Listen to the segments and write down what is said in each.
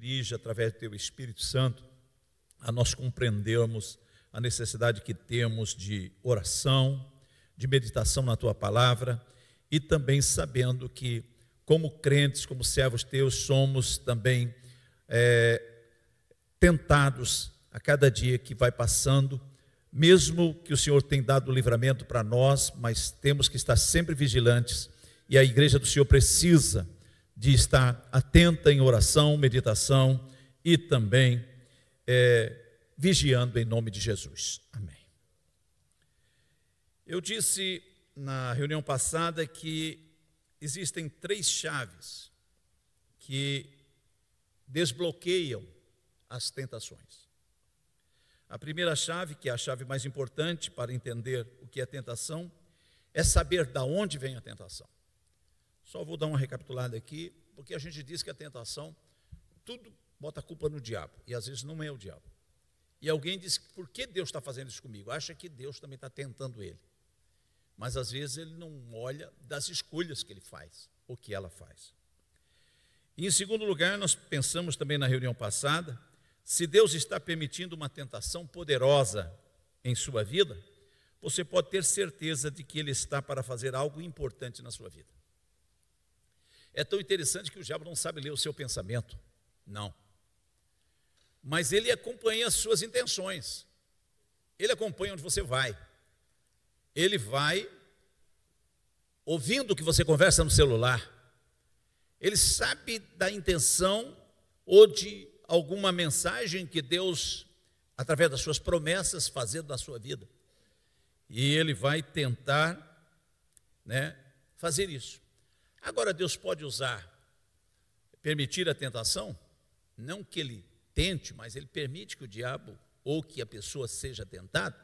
dirige através do Teu Espírito Santo a nós compreendermos a necessidade que temos de oração, de meditação na Tua Palavra e também sabendo que, como crentes, como servos Teus, somos também tentados a cada dia que vai passando, mesmo que o Senhor tenha dado o livramento para nós, mas temos que estar sempre vigilantes e a igreja do Senhor precisa de estar atenta em oração, meditação e também vigiando em nome de Jesus. Amém. Eu disse na reunião passada que existem 3 chaves que desbloqueiam as tentações. A primeira chave, que é a chave mais importante para entender o que é tentação, é saber de onde vem a tentação. Só vou dar uma recapitulada aqui, porque a gente diz que a tentação, tudo bota a culpa no diabo, e às vezes não é o diabo. E alguém diz, por que Deus está fazendo isso comigo? Acha que Deus também está tentando ele. Mas às vezes ele não olha das escolhas que ele faz, ou que ela faz. E em segundo lugar, nós pensamos também na reunião passada, se Deus está permitindo uma tentação poderosa em sua vida, você pode ter certeza de que Ele está para fazer algo importante na sua vida. É tão interessante que o diabo não sabe ler o seu pensamento, não. Mas ele acompanha as suas intenções, ele acompanha onde você vai, ele vai ouvindo o que você conversa no celular, ele sabe da intenção ou de alguma mensagem que Deus, através das suas promessas, fazendo na sua vida. E ele vai tentar, fazer isso. Agora, Deus pode permitir a tentação, não que ele tente, mas ele permite que o diabo ou que a pessoa seja tentada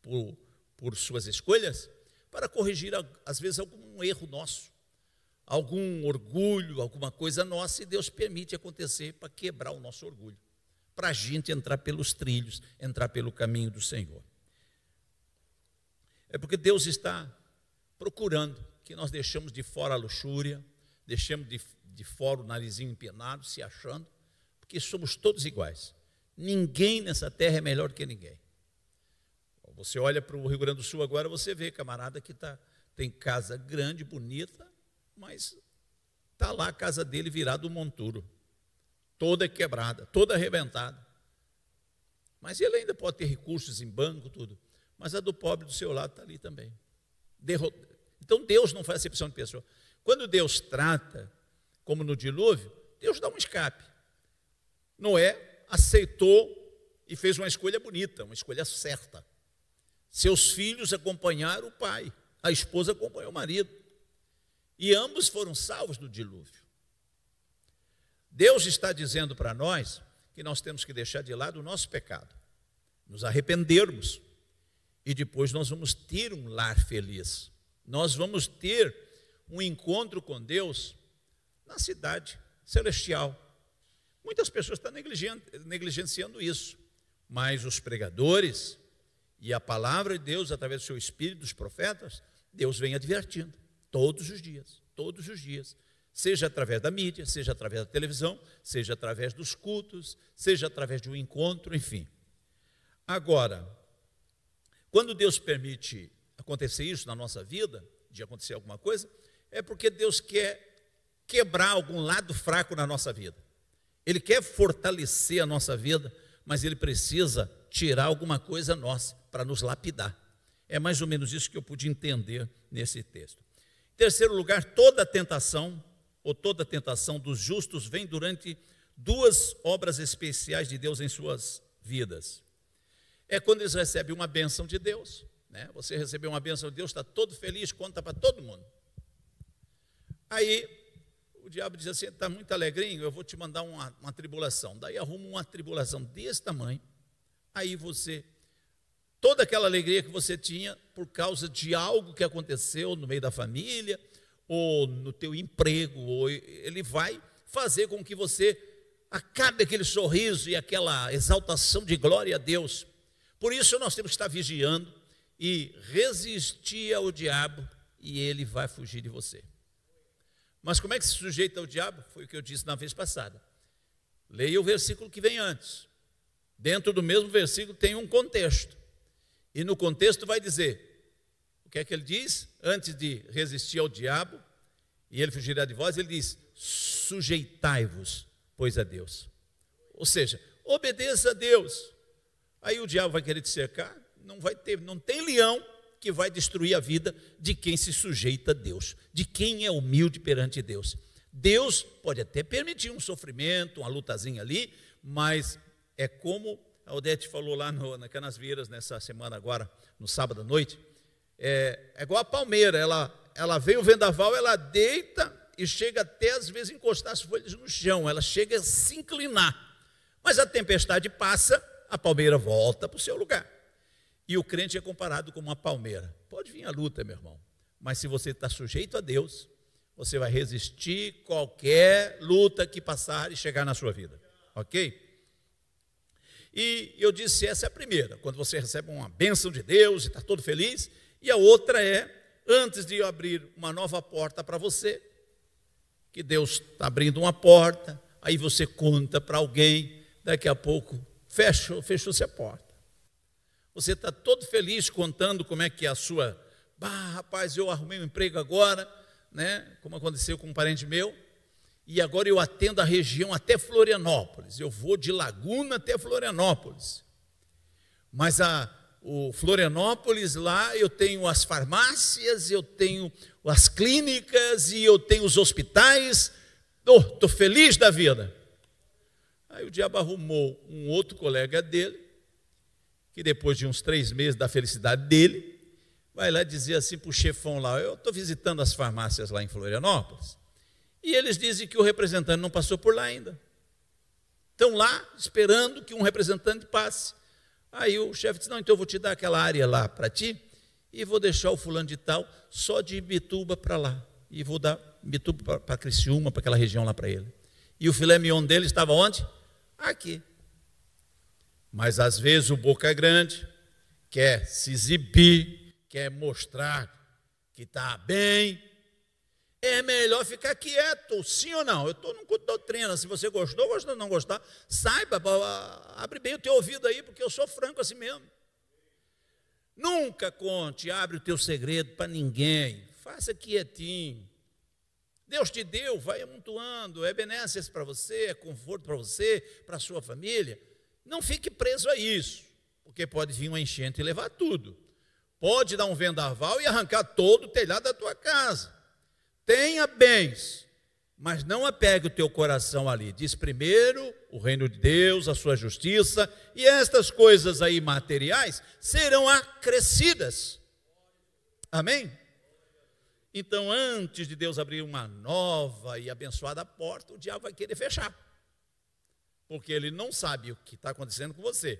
por suas escolhas, para corrigir, às vezes, algum erro nosso, algum orgulho, alguma coisa nossa, e Deus permite acontecer para quebrar o nosso orgulho, para a gente entrar pelos trilhos, entrar pelo caminho do Senhor. É porque Deus está procurando que nós deixemos de fora a luxúria, deixemos de fora o narizinho empenado, se achando, porque somos todos iguais. Ninguém nessa terra é melhor que ninguém. Você olha para o Rio Grande do Sul agora, você vê camarada que tem casa grande, bonita, mas está lá a casa dele virada um monturo, toda quebrada, toda arrebentada. Mas ele ainda pode ter recursos em banco, tudo. Mas a do pobre do seu lado está ali também. Então Deus não faz acepção de pessoa. Quando Deus trata, como no dilúvio, Deus dá um escape. Noé aceitou e fez uma escolha bonita, uma escolha certa. Seus filhos acompanharam o pai, a esposa acompanhou o marido. E ambos foram salvos do dilúvio. Deus está dizendo para nós que nós temos que deixar de lado o nosso pecado, nos arrependermos, e depois nós vamos ter um lar feliz. Nós vamos ter um encontro com Deus na cidade celestial. Muitas pessoas estão negligenciando isso, mas os pregadores e a palavra de Deus, através do seu Espírito, dos profetas, Deus vem advertindo. Todos os dias, seja através da mídia, seja através da televisão, seja através dos cultos, seja através de um encontro, enfim. Agora, quando Deus permite acontecer isso na nossa vida, de acontecer alguma coisa, é porque Deus quer quebrar algum lado fraco na nossa vida. Ele quer fortalecer a nossa vida, mas Ele precisa tirar alguma coisa nossa para nos lapidar. É mais ou menos isso que eu pude entender nesse texto. Em terceiro lugar, toda tentação dos justos vem durante 2 obras especiais de Deus em suas vidas. É quando eles recebem uma bênção de Deus, Você recebeu uma bênção de Deus, está todo feliz, conta para todo mundo. Aí o diabo diz assim, está muito alegrinho, eu vou te mandar uma tribulação. Daí arruma uma tribulação desse tamanho, aí toda aquela alegria que você tinha por causa de algo que aconteceu no meio da família, ou no teu emprego, ou ele vai fazer com que você acabe aquele sorriso e aquela exaltação de glória a Deus. Por isso nós temos que estar vigiando e resistir ao diabo, e ele vai fugir de você. Mas como é que se sujeita ao diabo? Foi o que eu disse na vez passada. Leia o versículo que vem antes. Dentro do mesmo versículo tem um contexto. E no contexto vai dizer, o que é que ele diz? Antes de resistir ao diabo, e ele fugirá de vós, ele diz, sujeitai-vos, pois, a Deus. Ou seja, obedeça a Deus. Aí o diabo vai querer te cercar, não tem leão que vai destruir a vida de quem se sujeita a Deus, de quem é humilde perante Deus. Deus pode até permitir um sofrimento, uma lutazinha ali, mas é como a Odete falou lá na Canasvieiras nessa semana agora, no sábado à noite, é igual a palmeira, ela vem o vendaval, ela deita e chega até às vezes encostar as folhas no chão, ela chega a se inclinar, mas a tempestade passa, a palmeira volta para o seu lugar. E o crente é comparado com uma palmeira. Pode vir a luta, meu irmão, mas se você está sujeito a Deus, você vai resistir qualquer luta que passar e chegar na sua vida, ok? E eu disse, essa é a primeira, quando você recebe uma bênção de Deus e está todo feliz, e a outra é, antes de abrir uma nova porta para você, que Deus está abrindo uma porta, aí você conta para alguém, daqui a pouco fechou-se a porta. Você está todo feliz contando como é que é a sua, rapaz, eu arrumei um emprego agora, né, como aconteceu com um parente meu, e agora eu atendo a região até Florianópolis, eu vou de Laguna até Florianópolis, mas o Florianópolis lá eu tenho as farmácias, eu tenho as clínicas e eu tenho os hospitais, estou feliz da vida. Aí o diabo arrumou um outro colega dele, que depois de uns 3 meses da felicidade dele, vai lá dizer assim para o chefão lá, eu estou visitando as farmácias lá em Florianópolis, e eles dizem que o representante não passou por lá ainda. Estão lá esperando que um representante passe. Aí o chefe disse, não, então eu vou te dar aquela área lá para ti, e vou deixar o fulano de tal só de Ibituba para lá, e vou dar Ibituba para Criciúma, para aquela região lá para ele. E o filé mignon dele estava onde? Aqui. Mas às vezes o boca grande quer se exibir, quer mostrar que está bem, é melhor ficar quieto, sim ou não? Eu estou num culto de doutrina, se você gostou, não gostar, saiba, abre bem o teu ouvido aí, porque eu sou franco assim mesmo. Nunca conte, abre o teu segredo para ninguém, faça quietinho. Deus te deu, vai amontoando, é benécias para você, é conforto para você, para a sua família. Não fique preso a isso, porque pode vir uma enchente e levar tudo. Pode dar um vendaval e arrancar todo o telhado da tua casa. Tenha bens, mas não apegue o teu coração ali. Diz primeiro o reino de Deus, a sua justiça, e estas coisas aí materiais serão acrescidas. Amém? Então, antes de Deus abrir uma nova e abençoada porta, o diabo vai querer fechar. Porque ele não sabe o que está acontecendo com você,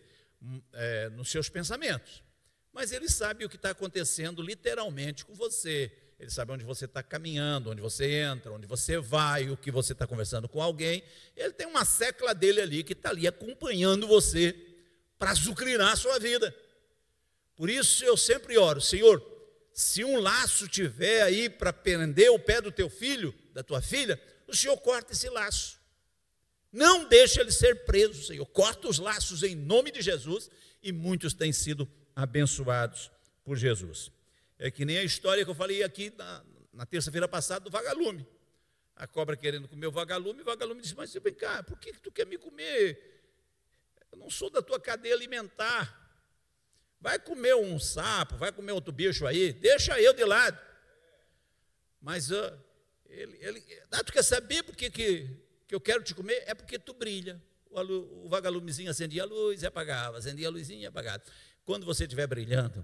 nos seus pensamentos. Mas ele sabe o que está acontecendo literalmente com você. Ele sabe onde você está caminhando, onde você entra, onde você vai, o que você está conversando com alguém. Ele tem uma secla dele ali que está ali acompanhando você para azucrinar a sua vida. Por isso eu sempre oro, Senhor, se um laço tiver aí para prender o pé do teu filho, da tua filha, o Senhor corta esse laço. Não deixe ele ser preso, Senhor. Corta os laços em nome de Jesus, e muitos têm sido abençoados por Jesus. É que nem a história que eu falei aqui na terça-feira passada do vagalume. A cobra querendo comer o vagalume disse, mas vem cá, por que tu quer me comer? Eu não sou da tua cadeia alimentar. Vai comer um sapo, vai comer outro bicho aí, deixa eu de lado. Mas tu quer saber por que eu quero te comer? É porque tu brilha. O vagalumezinho acendia a luz e apagava, acendia a luzinha e apagava. Quando você estiver brilhando,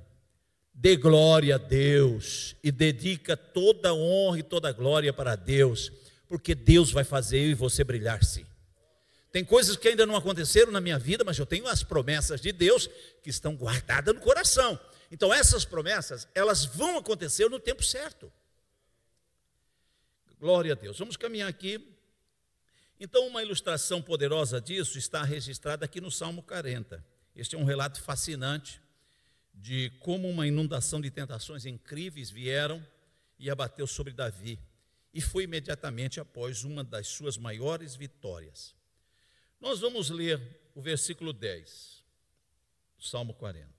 dê glória a Deus e dedica toda a honra e toda a glória para Deus, porque Deus vai fazer eu e você brilhar sim. Tem coisas que ainda não aconteceram na minha vida, mas eu tenho as promessas de Deus que estão guardadas no coração. Então essas promessas, elas vão acontecer no tempo certo. Glória a Deus. Vamos caminhar aqui. Então uma ilustração poderosa disso está registrada aqui no Salmo 40. Este é um relato fascinante de como uma inundação de tentações incríveis vieram e abateu sobre Davi. E foi imediatamente após uma das suas maiores vitórias. Nós vamos ler o versículo 10, do Salmo 40.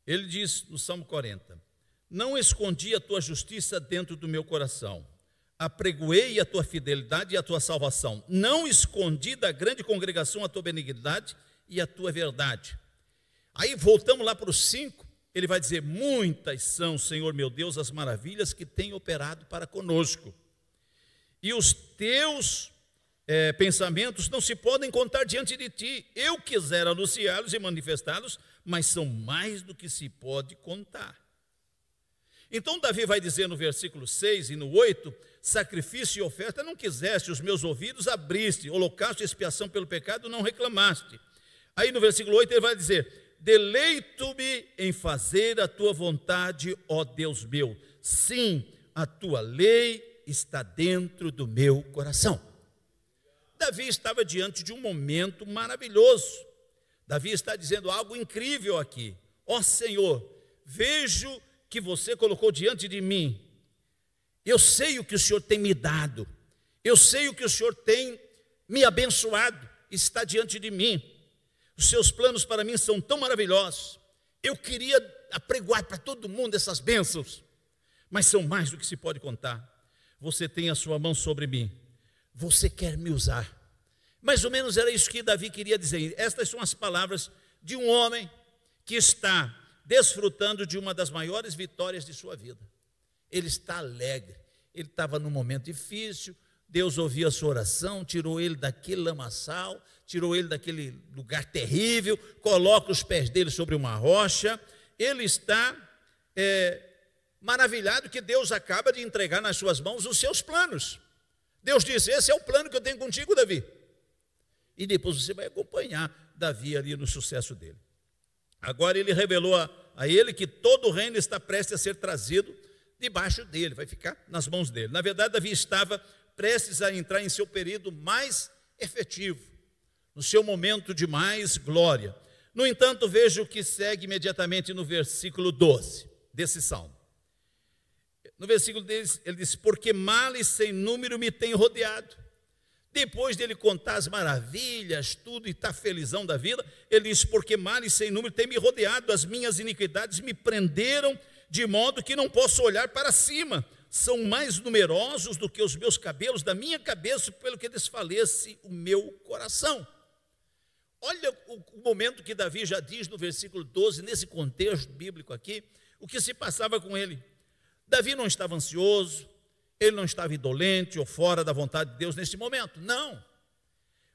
Ele diz no Salmo 40: não escondi a tua justiça dentro do meu coração, apregoei a tua fidelidade e a tua salvação. Não escondi da grande congregação a tua benignidade e a tua verdade. Aí voltamos lá para os 5, ele vai dizer: muitas são, Senhor meu Deus, as maravilhas que tem operado para conosco. E os teus pensamentos não se podem contar diante de ti. Eu quisera anunciá-los e manifestá-los, mas são mais do que se pode contar. Então Davi vai dizer no versículo 6 e no 8: sacrifício e oferta não quiseste, os meus ouvidos abriste, holocausto e expiação pelo pecado não reclamaste. Aí no versículo 8 ele vai dizer: deleito-me em fazer a tua vontade, ó Deus meu. Sim, a tua lei está dentro do meu coração. Davi estava diante de um momento maravilhoso. Davi está dizendo algo incrível aqui: ó Senhor, vejo que você colocou diante de mim, eu sei o que o Senhor tem me dado, eu sei o que o Senhor tem me abençoado, está diante de mim, os seus planos para mim são tão maravilhosos, eu queria apregoar para todo mundo essas bênçãos, mas são mais do que se pode contar. Você tem a sua mão sobre mim, você quer me usar. Mais ou menos era isso que Davi queria dizer. Estas são as palavras de um homem que está desfrutando de uma das maiores vitórias de sua vida. Ele está alegre, ele estava num momento difícil, Deus ouviu a sua oração, tirou ele daquele lamaçal, tirou ele daquele lugar terrível, coloca os pés dele sobre uma rocha. Ele está maravilhado que Deus acaba de entregar nas suas mãos os seus planos. Deus disse: esse é o plano que eu tenho contigo, Davi. E depois você vai acompanhar Davi ali no sucesso dele. Agora ele revelou a ele que todo o reino está prestes a ser trazido debaixo dele, vai ficar nas mãos dele. Na verdade, Davi estava prestes a entrar em seu período mais efetivo, no seu momento de mais glória. No entanto, veja o que segue imediatamente no versículo 12 desse salmo. No versículo 10, ele diz: porque males sem número me têm rodeado. Depois dele contar as maravilhas, tudo, e estar felizão da vida, ele diz: porque males sem número têm me rodeado, as minhas iniquidades me prenderam, de modo que não posso olhar para cima. São mais numerosos do que os meus cabelos da minha cabeça, pelo que desfalece o meu coração. Olha o momento que Davi já diz no versículo 12, nesse contexto bíblico aqui, o que se passava com ele. Davi não estava ansioso, ele não estava indolente ou fora da vontade de Deus nesse momento, não.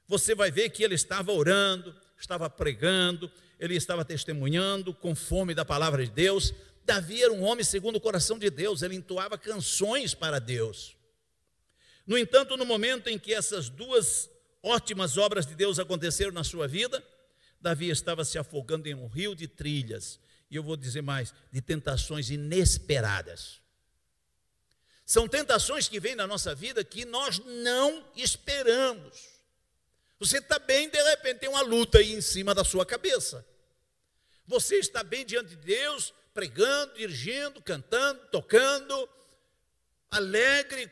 Você vai ver que ele estava orando, estava pregando, ele estava testemunhando com fome da palavra de Deus. Davi era um homem segundo o coração de Deus, ele entoava canções para Deus. No entanto, no momento em que essas duas ótimas obras de Deus aconteceram na sua vida, Davi estava se afogando em um rio de trilhas, e eu vou dizer mais, de tentações inesperadas. São tentações que vêm na nossa vida que nós não esperamos. Você está bem, de repente tem uma luta aí em cima da sua cabeça. Você está bem diante de Deus, pregando, dirigindo, cantando, tocando, alegre,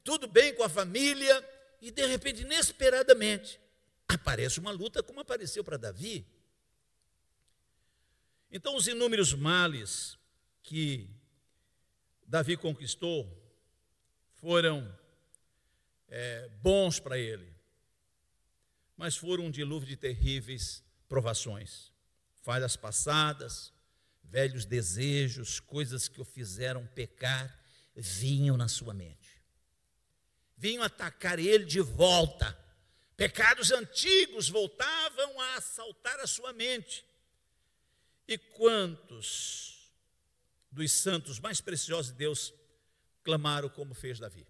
tudo bem com a família, e de repente, inesperadamente, aparece uma luta como apareceu para Davi. Então, os inúmeros males que Davi conquistou foram bons para ele, mas foram um dilúvio de terríveis provações, falhas passadas, velhos desejos, coisas que o fizeram pecar, vinham na sua mente, vinham atacar ele de volta, pecados antigos voltavam a assaltar a sua mente. E quantos dos santos mais preciosos de Deus clamaram como fez Davi?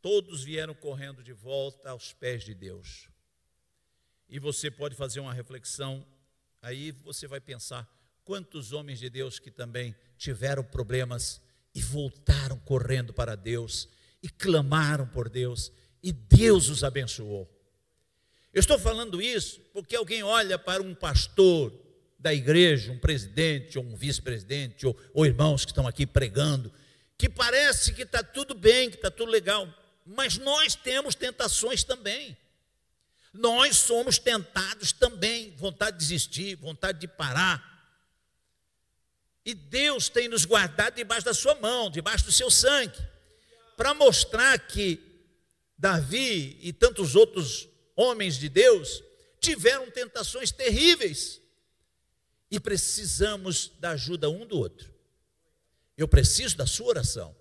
Todos vieram correndo de volta aos pés de Deus. E você pode fazer uma reflexão, aí você vai pensar, quantos homens de Deus que também tiveram problemas e voltaram correndo para Deus, e clamaram por Deus, e Deus os abençoou. Eu estou falando isso porque alguém olha para um pastor da igreja, um presidente, ou um vice-presidente, ou irmãos que estão aqui pregando, que parece que está tudo bem, que está tudo legal, mas nós temos tentações também. Nós somos tentados também, vontade de desistir, vontade de parar. E Deus tem nos guardado debaixo da sua mão, debaixo do seu sangue, para mostrar que Davi e tantos outros homens de Deus tiveram tentações terríveis e precisamos da ajuda um do outro. Eu preciso da sua oração.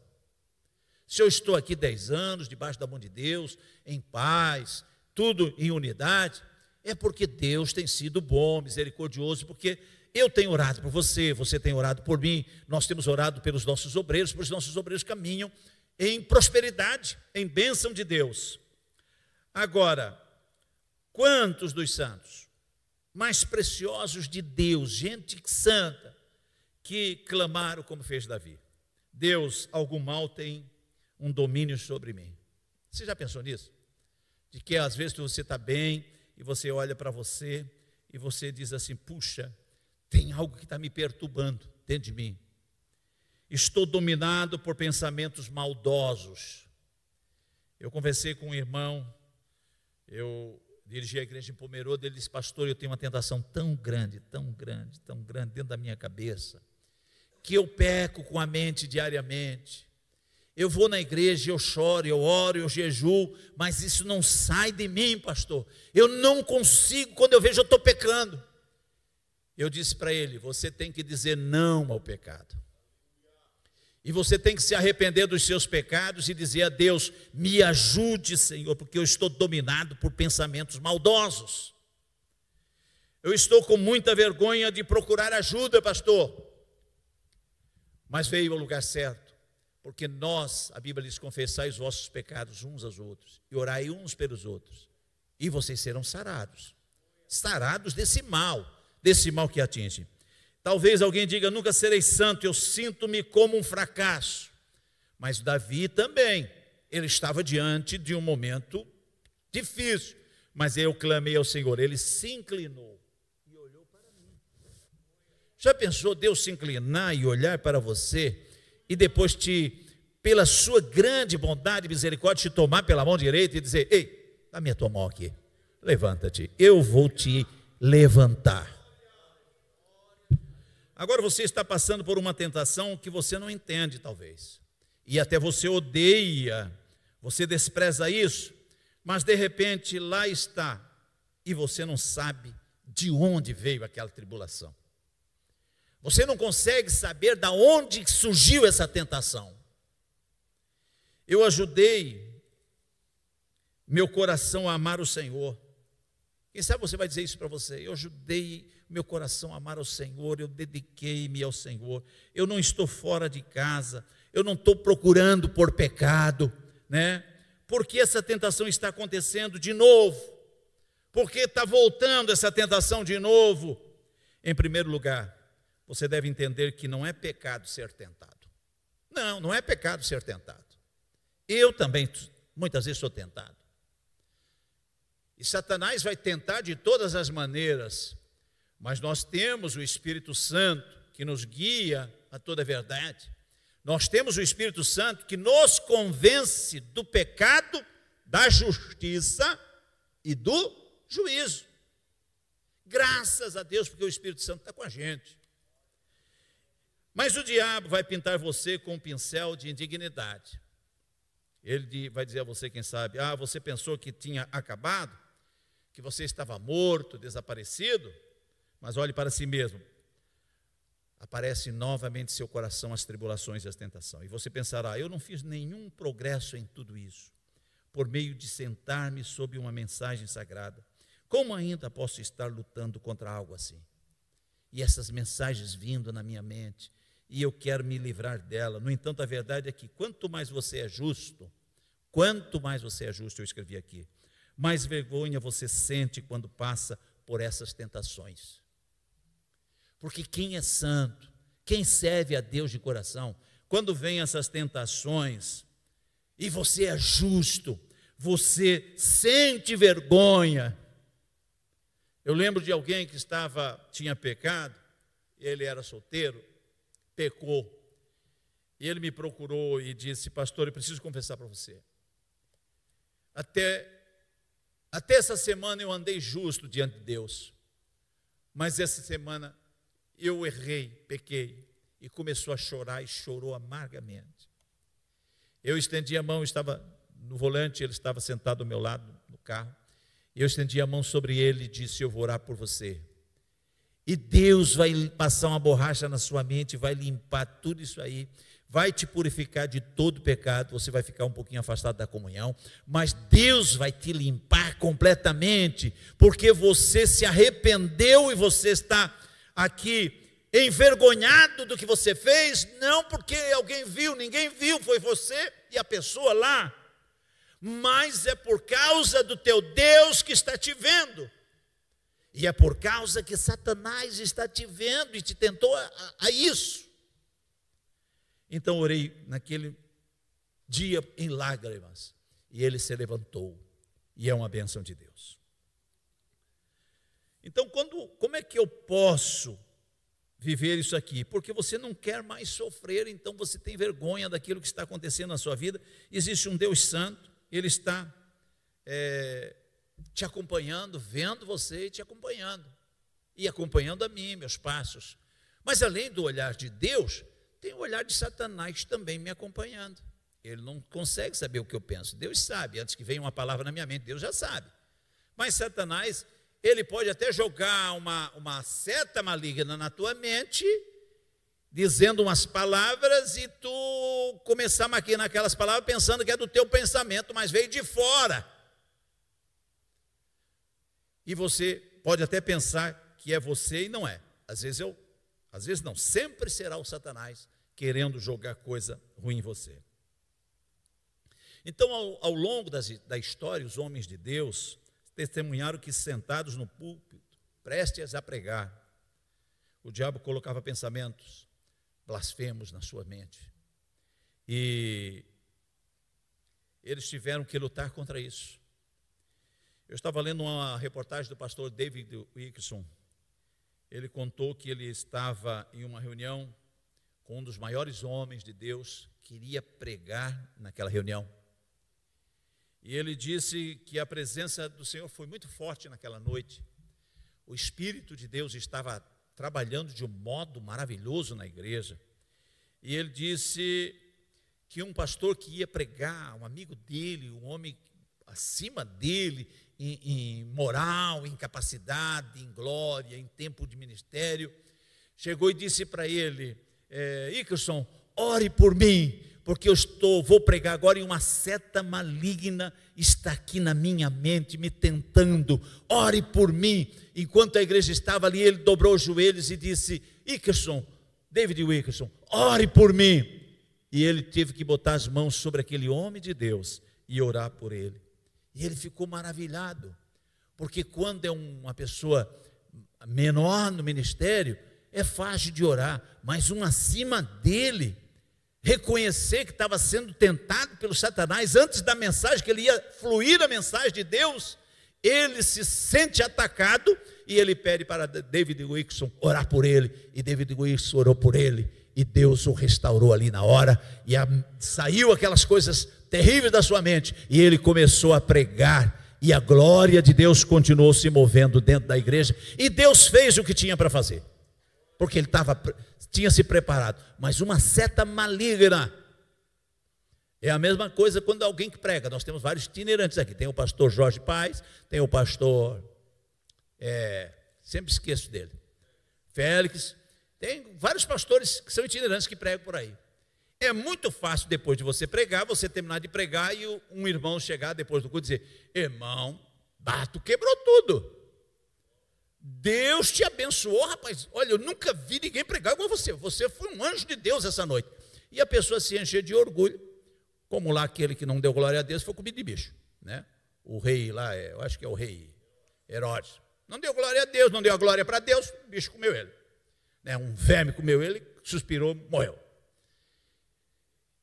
Se eu estou aqui 10 anos, debaixo da mão de Deus, em paz, tudo em unidade, é porque Deus tem sido bom, misericordioso, porque eu tenho orado por você, você tem orado por mim, nós temos orado pelos nossos obreiros, pois os nossos obreiros caminham em prosperidade, em bênção de Deus. Agora, quantos dos santos mais preciosos de Deus, gente santa, que clamaram como fez Davi: Deus, algum mal tem um domínio sobre mim. Você já pensou nisso? De que às vezes você está bem e você olha para você e você diz assim: puxa, tem algo que está me perturbando dentro de mim. Estou dominado por pensamentos maldosos. Eu conversei com um irmão, eu dirigi a igreja em Pomerode, ele disse: pastor, eu tenho uma tentação tão grande dentro da minha cabeça, que eu peco com a mente diariamente. Eu vou na igreja, eu choro, eu oro, eu jejuo, mas isso não sai de mim, pastor. Eu não consigo, quando eu vejo eu estou pecando. Eu disse para ele: você tem que dizer não ao pecado. E você tem que se arrepender dos seus pecados e dizer a Deus: me ajude, Senhor, porque eu estou dominado por pensamentos maldosos. Eu estou com muita vergonha de procurar ajuda, pastor. Mas veio ao lugar certo, porque nós, a Bíblia diz: confessai os vossos pecados uns aos outros e orai uns pelos outros, e vocês serão sarados desse mal que atinge. Talvez alguém diga: nunca serei santo, eu sinto-me como um fracasso. Mas Davi também, ele estava diante de um momento difícil, mas eu clamei ao Senhor, ele se inclinou e olhou para mim. Já pensou Deus se inclinar e olhar para você e depois pela sua grande bondade e misericórdia, te tomar pela mão direita e dizer: ei, dá-me a tua mão aqui, levanta-te, eu vou te levantar. Agora você está passando por uma tentação que você não entende, talvez, e até você odeia, você despreza isso, mas de repente lá está, e você não sabe de onde veio aquela tribulação. Você não consegue saber de onde surgiu essa tentação. Eu ajudei meu coração a amar o Senhor. Quem sabe você vai dizer isso para você: eu ajudei meu coração a amar o Senhor, eu dediquei-me ao Senhor, eu não estou fora de casa, eu não estou procurando por pecado, né? Porque essa tentação está acontecendo de novo? Porque está voltando essa tentação de novo? Em primeiro lugar, você deve entender que não é pecado ser tentado. Não é pecado ser tentado. Eu também muitas vezes sou tentado. E Satanás vai tentar de todas as maneiras, mas nós temos o Espírito Santo que nos guia a toda a verdade. Nós temos o Espírito Santo que nos convence do pecado, da justiça e do juízo. Graças a Deus, porque o Espírito Santo está com a gente. Mas o diabo vai pintar você com um pincel de indignidade. Ele vai dizer a você, quem sabe: ah, você pensou que tinha acabado, que você estava morto, desaparecido, mas olhe para si mesmo. Aparece novamente em seu coração as tribulações e as tentações. E você pensará: eu não fiz nenhum progresso em tudo isso, por meio de sentar-me sob uma mensagem sagrada. Como ainda posso estar lutando contra algo assim? E essas mensagens vindo na minha mente, e eu quero me livrar dela. No entanto, a verdade é que quanto mais você é justo, eu escrevi aqui, mais vergonha você sente quando passa por essas tentações. Porque quem é santo, quem serve a Deus de coração, quando vem essas tentações, e você é justo, você sente vergonha. Eu lembro de alguém que tinha pecado, ele era solteiro, pecou, E ele me procurou e disse: pastor, eu preciso confessar para você. Até essa semana eu andei justo diante de Deus, mas essa semana eu errei, pequei. E começou a chorar e chorou amargamente. Eu estendi a mão, eu estava no volante, ele estava sentado ao meu lado no carro. E eu estendi a mão sobre ele e disse: eu vou orar por você. E Deus vai passar uma borracha na sua mente, vai limpar tudo isso aí, vai te purificar de todo pecado. Você vai ficar um pouquinho afastado da comunhão, mas Deus vai te limpar completamente, porque você se arrependeu e você está aqui envergonhado do que você fez, não porque alguém viu, ninguém viu, foi você e a pessoa lá, mas é por causa do teu Deus que está te vendo, e é por causa que Satanás está te vendo e te tentou a isso. Então orei naquele dia em lágrimas, e ele se levantou, e é uma bênção de Deus. Então como é que eu posso viver isso aqui? Porque você não quer mais sofrer, então você tem vergonha daquilo que está acontecendo na sua vida. Existe um Deus santo, Ele está te acompanhando, vendo você e te acompanhando, e acompanhando a mim, meus passos. Mas além do olhar de Deus, tem o olhar de Satanás também me acompanhando. Ele não consegue saber o que eu penso, Deus sabe. Antes que venha uma palavra na minha mente, Deus já sabe. Mas Satanás, ele pode até jogar uma seta maligna na tua mente, dizendo umas palavras, e tu começar a maquinar aquelas palavras pensando que é do teu pensamento, mas veio de fora. E você pode até pensar que é você e não é. Às vezes não, sempre será o Satanás querendo jogar coisa ruim em você. Então, ao longo da história, os homens de Deus testemunharam que sentados no púlpito, prestes a pregar, o diabo colocava pensamentos blasfemos na sua mente, e eles tiveram que lutar contra isso. Eu estava lendo uma reportagem do pastor David Wilkerson. Ele contou que ele estava em uma reunião com um dos maiores homens de Deus, queria pregar naquela reunião. E ele disse que a presença do Senhor foi muito forte naquela noite. O Espírito de Deus estava trabalhando de um modo maravilhoso na igreja. E ele disse que um pastor que ia pregar, um amigo dele, um homem acima dele, em moral, em capacidade, em glória, em tempo de ministério, chegou e disse para ele: Wilkerson, ore por mim, porque eu vou pregar agora e uma seta maligna está aqui na minha mente, me tentando, ore por mim. Enquanto a igreja estava ali, ele dobrou os joelhos e disse: Wilkerson, David Wilkerson, ore por mim. E ele teve que botar as mãos sobre aquele homem de Deus e orar por ele. E ele ficou maravilhado, porque quando é uma pessoa menor no ministério, é fácil de orar, mas um acima dele, reconhecer que estava sendo tentado pelo Satanás, antes da mensagem, que ele ia fluir a mensagem de Deus, ele se sente atacado, e ele pede para David Wilkerson orar por ele, e David Wilkerson orou por ele, e Deus o restaurou ali na hora, e saiu aquelas coisas terríveis da sua mente, e ele começou a pregar, e a glória de Deus continuou se movendo dentro da igreja, e Deus fez o que tinha para fazer, porque ele tinha se preparado. Mas uma seta maligna é a mesma coisa quando alguém que prega. Nós temos vários itinerantes aqui, tem o pastor Jorge Paes, tem o pastor, sempre esqueço dele, Félix, tem vários pastores que são itinerantes que pregam por aí. É muito fácil, depois de você pregar, você terminar de pregar e um irmão chegar depois do culto e dizer: irmão, tu quebrou tudo, Deus te abençoou, rapaz, olha, eu nunca vi ninguém pregar igual você foi um anjo de Deus essa noite. E a pessoa se encher de orgulho, como lá aquele que não deu glória a Deus foi comido de bicho, né? O rei lá, eu acho que é o rei Herodes, não deu glória a Deus, não deu a glória para Deus, o bicho comeu ele, né? Um verme comeu ele, suspirou, morreu.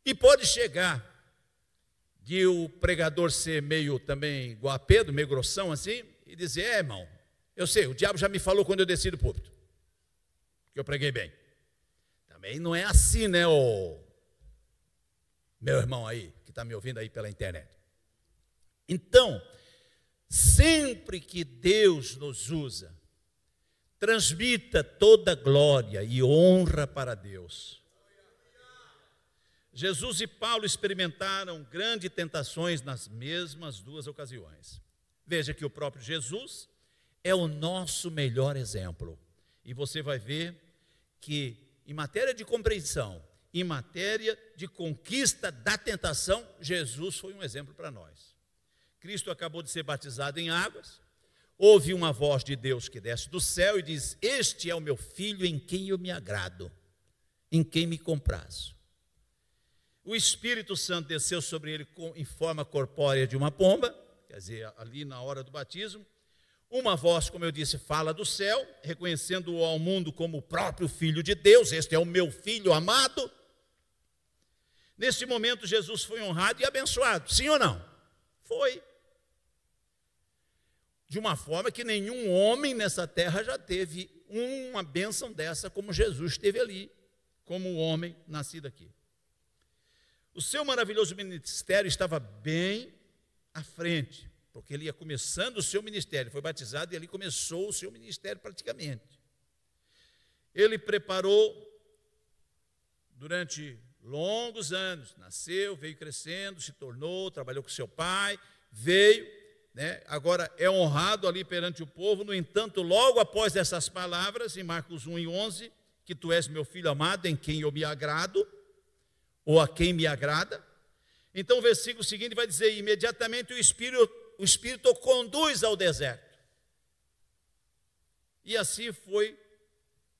E pode chegar de o pregador ser meio também igual a Pedro, meio grossão assim, e dizer: irmão, eu sei, o diabo já me falou quando eu desci do púlpito, que eu preguei bem. Também não é assim, né, ô meu irmão aí, que está me ouvindo aí pela internet. Então, sempre que Deus nos usa, transmita toda glória e honra para Deus. Jesus e Paulo experimentaram grandes tentações nas mesmas duas ocasiões. Veja que o próprio Jesus é o nosso melhor exemplo. E você vai ver que, em matéria de compreensão, em matéria de conquista da tentação, Jesus foi um exemplo para nós. Cristo acabou de ser batizado em águas, ouve uma voz de Deus que desce do céu e diz: este é o meu filho em quem eu me agrado, em quem me comprazo. O Espírito Santo desceu sobre ele em forma corpórea de uma pomba, quer dizer, ali na hora do batismo. Uma voz, como eu disse, fala do céu, reconhecendo-o ao mundo como o próprio Filho de Deus. Este é o meu Filho amado. Nesse momento, Jesus foi honrado e abençoado, sim ou não? Foi. De uma forma que nenhum homem nessa terra já teve uma bênção dessa como Jesus teve ali, como homem nascido aqui. O seu maravilhoso ministério estava bem à frente, porque ele ia começando o seu ministério, foi batizado e ali começou o seu ministério praticamente. Ele preparou durante longos anos, nasceu, veio crescendo, se tornou, trabalhou com seu pai, veio, né, agora é honrado ali perante o povo. No entanto, logo após essas palavras, em Marcos 1:11, que tu és meu filho amado, em quem eu me agrado, ou a quem me agrada. Então o versículo seguinte vai dizer: imediatamente o Espírito o conduz ao deserto. E assim foi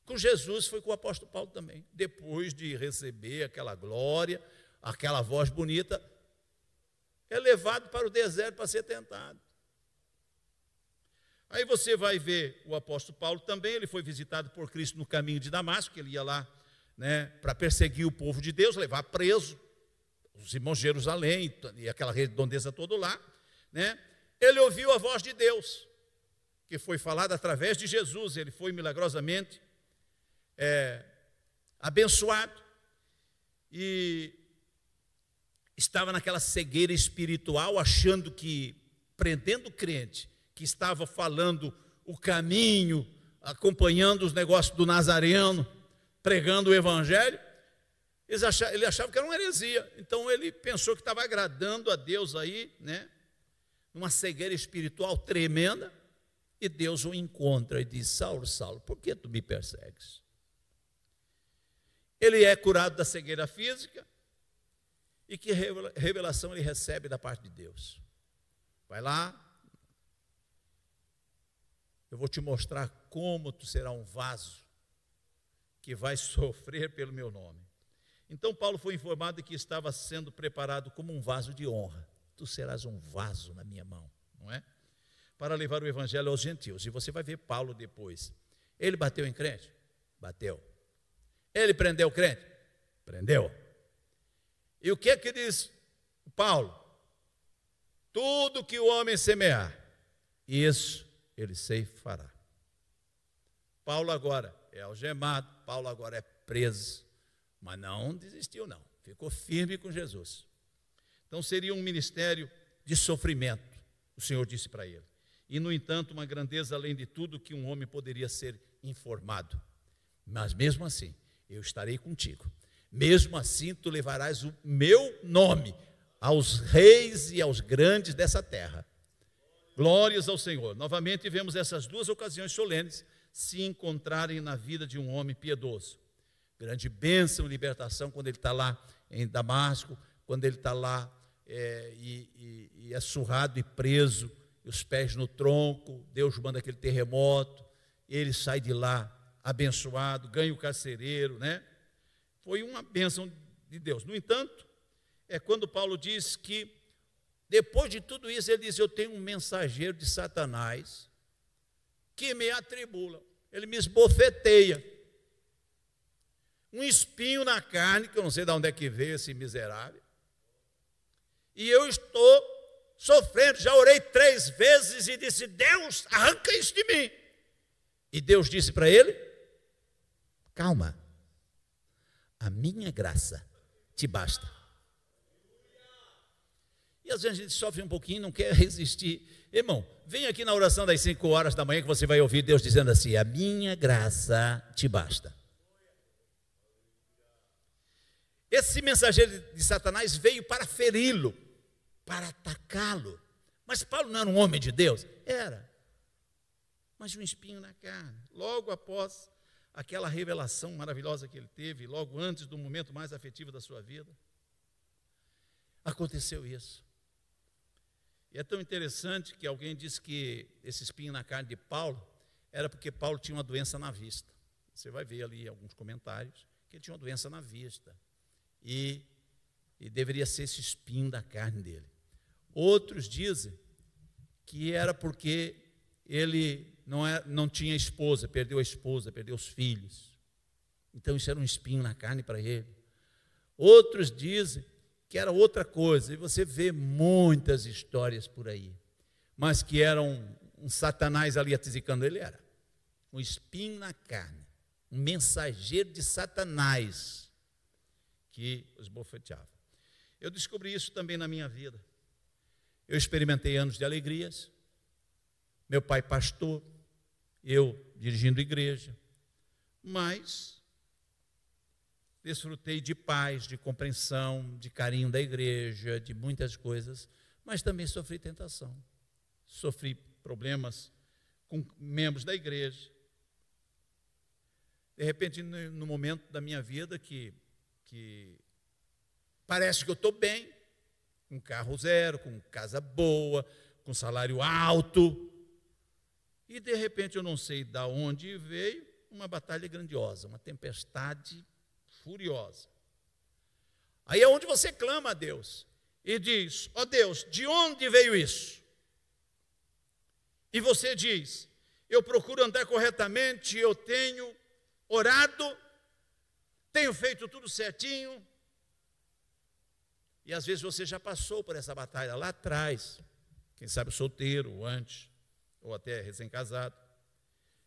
com Jesus, foi com o apóstolo Paulo também. Depois de receber aquela glória, aquela voz bonita, é levado para o deserto para ser tentado. Aí você vai ver o apóstolo Paulo também, ele foi visitado por Cristo no caminho de Damasco, que ele ia lá, né, para perseguir o povo de Deus, levar preso os irmãos de Jerusalém e aquela redondeza toda lá, né? Ele ouviu a voz de Deus, que foi falada através de Jesus. Ele foi milagrosamente abençoado e estava naquela cegueira espiritual, achando que, prendendo o crente, que estava falando o caminho, acompanhando os negócios do Nazareno, pregando o evangelho, ele achava que era uma heresia. Então ele pensou que estava agradando a Deus aí, né, numa cegueira espiritual tremenda, e Deus o encontra e diz: Saulo, Saulo, por que tu me persegues? Ele é curado da cegueira física. E que revelação ele recebe da parte de Deus? Vai lá, eu vou te mostrar como tu será um vaso que vai sofrer pelo meu nome. Então Paulo foi informado de que estava sendo preparado como um vaso de honra. Tu serás um vaso na minha mão, não é? Para levar o evangelho aos gentios. E você vai ver Paulo depois. Ele bateu em crente? Bateu. Ele prendeu o crente? Prendeu. E o que é que diz Paulo? Tudo que o homem semear, isso ele ceifará. Paulo agora é algemado, Paulo agora é preso, mas não desistiu não, ficou firme com Jesus. Então seria um ministério de sofrimento, o Senhor disse para ele. E no entanto, uma grandeza além de tudo que um homem poderia ser informado. Mas mesmo assim, eu estarei contigo. Mesmo assim, tu levarás o meu nome aos reis e aos grandes dessa terra. Glórias ao Senhor. Novamente vemos essas duas ocasiões solenes se encontrarem na vida de um homem piedoso. Grande bênção e libertação quando ele está lá em Damasco, quando ele está lá e é surrado e preso, e os pés no tronco, Deus manda aquele terremoto, ele sai de lá abençoado, ganha o carcereiro, né? Foi uma bênção de Deus. No entanto, é quando Paulo diz que, depois de tudo isso, ele diz: eu tenho um mensageiro de Satanás que me atribula, ele me esbofeteia, um espinho na carne, que eu não sei de onde é que veio esse miserável, e eu estou sofrendo. Já orei 3 vezes e disse: Deus, arranca isso de mim. E Deus disse para ele: calma, a minha graça te basta. E às vezes a gente sofre um pouquinho, não quer resistir. Irmão, vem aqui na oração das 5 horas da manhã que você vai ouvir Deus dizendo assim: a minha graça te basta. Esse mensageiro de Satanás veio para feri-lo, para atacá-lo. Mas Paulo não era um homem de Deus? Era. Mas um espinho na carne. Logo após aquela revelação maravilhosa que ele teve, logo antes do momento mais afetivo da sua vida, aconteceu isso. E é tão interessante que alguém disse que esse espinho na carne de Paulo era porque Paulo tinha uma doença na vista. Você vai ver ali alguns comentários que ele tinha uma doença na vista. E deveria ser esse espinho da carne dele. Outros dizem que era porque ele não tinha esposa, perdeu a esposa, perdeu os filhos. Então isso era um espinho na carne para ele. Outros dizem que era outra coisa, e você vê muitas histórias por aí, mas que era um Satanás ali atisicando ele, era um espinho na carne, um mensageiro de Satanás que os bofeteava. Eu descobri isso também na minha vida. Eu experimentei anos de alegrias, meu pai pastor, eu dirigindo igreja, mas desfrutei de paz, de compreensão, de carinho da igreja, de muitas coisas, mas também sofri tentação. Sofri problemas com membros da igreja. De repente, no momento da minha vida que parece que eu estou bem, com carro zero, com casa boa, com salário alto, e de repente eu não sei de onde veio uma batalha grandiosa, uma tempestade furiosa. Aí é onde você clama a Deus e diz: ó Deus, de onde veio isso? E você diz: eu procuro andar corretamente, eu tenho orado, tenho feito tudo certinho. E às vezes você já passou por essa batalha lá atrás, quem sabe solteiro, ou antes, ou até recém-casado.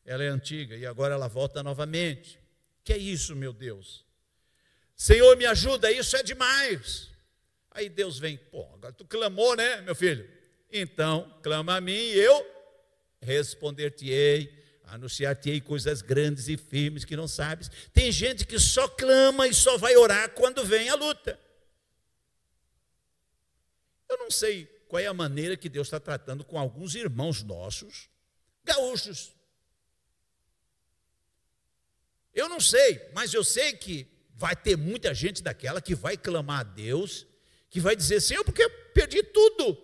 Ela é antiga e agora ela volta novamente. Que é isso, meu Deus? Senhor, me ajuda, isso é demais. Aí Deus vem: pô, agora tu clamou, né, meu filho? Então, clama a mim e eu responder-te-ei, anunciar-te-ei coisas grandes e firmes que não sabes. Tem gente que só clama e só vai orar quando vem a luta. Eu não sei qual é a maneira que Deus está tratando com alguns irmãos nossos, gaúchos. Eu não sei, mas eu sei que vai ter muita gente daquela que vai clamar a Deus, que vai dizer: Senhor, porque eu perdi tudo,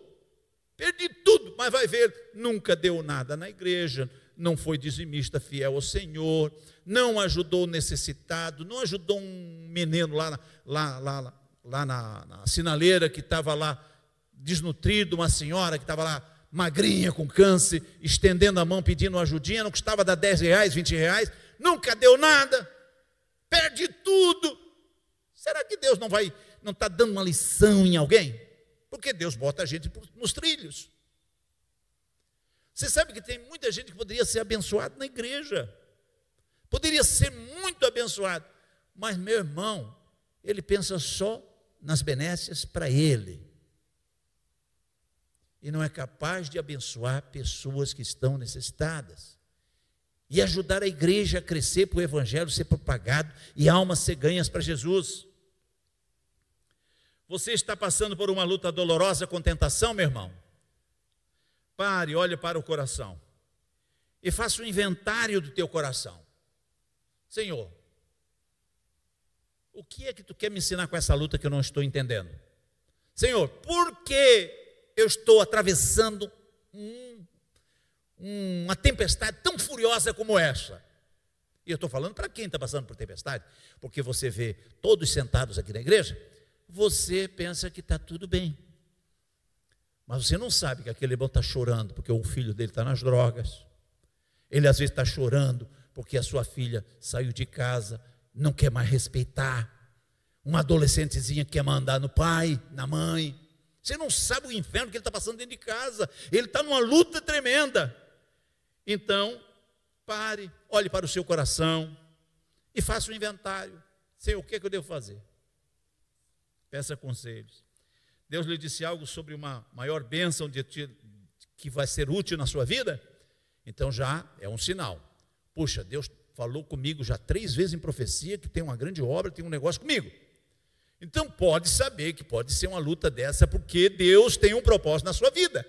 mas vai ver, nunca deu nada na igreja, não foi dizimista fiel ao Senhor, não ajudou o necessitado, não ajudou um menino lá na sinaleira que estava lá desnutrido, uma senhora que estava lá magrinha com câncer, estendendo a mão pedindo uma ajudinha, não custava dar R$10, R$20, nunca deu nada, perde tudo. Será que Deus não está dando uma lição em alguém? Porque Deus bota a gente nos trilhos. Você sabe que tem muita gente que poderia ser abençoado na igreja, poderia ser muito abençoado, mas meu irmão, ele pensa só nas benécias para ele, e não é capaz de abençoar pessoas que estão necessitadas, e ajudar a igreja a crescer para o evangelho ser propagado e almas ser ganhas para Jesus. Você está passando por uma luta dolorosa com tentação, meu irmão? Pare, olhe para o coração e faça um inventário do teu coração. Senhor, o que é que tu quer me ensinar com essa luta que eu não estou entendendo? Senhor, por que eu estou atravessando uma tempestade tão furiosa como essa? E eu estou falando para quem está passando por tempestade, porque você vê todos sentados aqui na igreja, você pensa que está tudo bem, mas você não sabe que aquele irmão está chorando porque o filho dele está nas drogas, ele às vezes está chorando porque a sua filha saiu de casa, não quer mais respeitar, uma adolescentezinha que quer mandar no pai, na mãe. Você não sabe o inferno que ele está passando dentro de casa, ele está numa luta tremenda. Então, pare, olhe para o seu coração e faça um inventário. Senhor, o que é que eu devo fazer? Peça conselhos. Deus lhe disse algo sobre uma maior bênção que vai ser útil na sua vida, então já é um sinal. Puxa, Deus falou comigo já 3 vezes em profecia que tem uma grande obra, tem um negócio comigo. Então pode saber que pode ser uma luta dessa, porque Deus tem um propósito na sua vida.